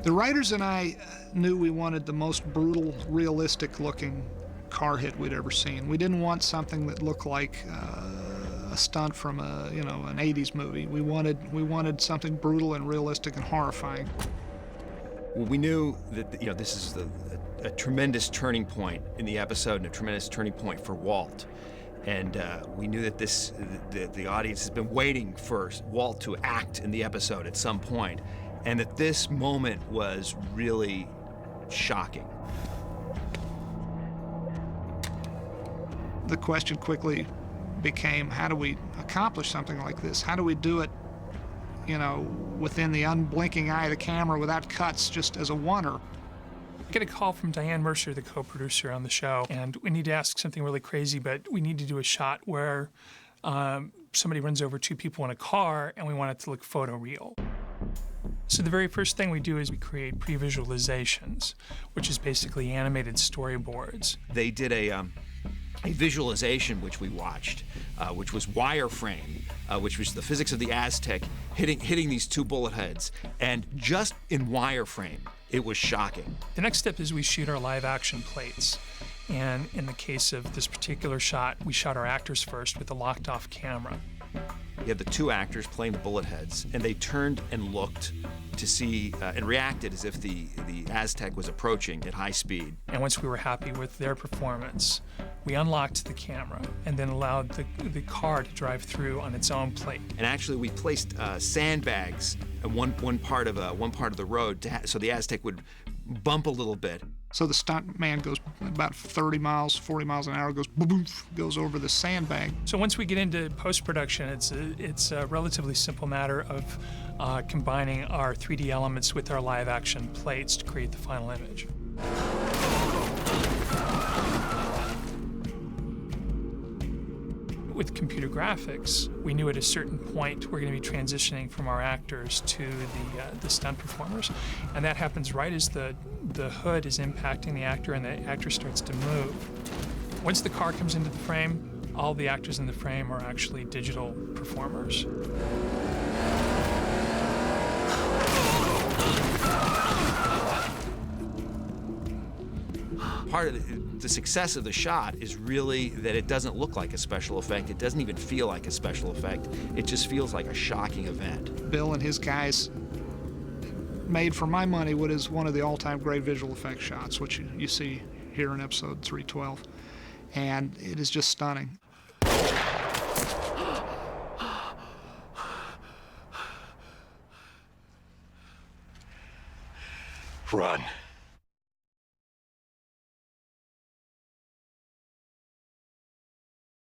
The writers and I knew we wanted the most brutal, realistic-looking car hit we'd ever seen. We didn't want something that looked like a stunt from an 80s movie. We wanted something brutal and realistic and horrifying. Well, we knew that this is a tremendous turning point in the episode and a tremendous turning point for Walt. And we knew that the audience has been waiting for Walt to act in the episode at some point, and that this moment was really shocking. The question quickly became, how do we accomplish something like this? How do we do it, within the unblinking eye of the camera without cuts, just as a wonder? I get a call from Diane Mercer, the co-producer on the show, and we need to ask something really crazy, but we need to do a shot where somebody runs over two people in a car, and we want it to look photoreal. So the very first thing we do is we create pre-visualizations, which is basically animated storyboards. They did a visualization which we watched, which was wireframe, which was the physics of the Aztec hitting these two bullet heads, and just in wireframe, it was shocking. The next step is we shoot our live action plates. And in the case of this particular shot, we shot our actors first with a locked off camera. You had the two actors playing the bullet heads, and they turned and looked to see and reacted as if the Aztec was approaching at high speed. And once we were happy with their performance, we unlocked the camera and then allowed the car to drive through on its own plate. And actually, we placed sandbags at one part of the road so the Aztec would bump a little bit. So the stunt man goes about 30 miles, 40 miles an hour, goes boom, goes over the sandbag. So once we get into post-production, it's a relatively simple matter of combining our 3D elements with our live action plates to create the final image. With computer graphics, we knew at a certain point we're going to be transitioning from our actors to the stunt performers, and that happens right as the hood is impacting the actor and the actor starts to move. Once the car comes into the frame, all the actors in the frame are actually digital performers. Part of the success of the shot is really that it doesn't look like a special effect. It doesn't even feel like a special effect. It just feels like a shocking event. Bill and his guys made, for my money, what is one of the all-time great visual effects shots, which you see here in episode 312. And it is just stunning. Run.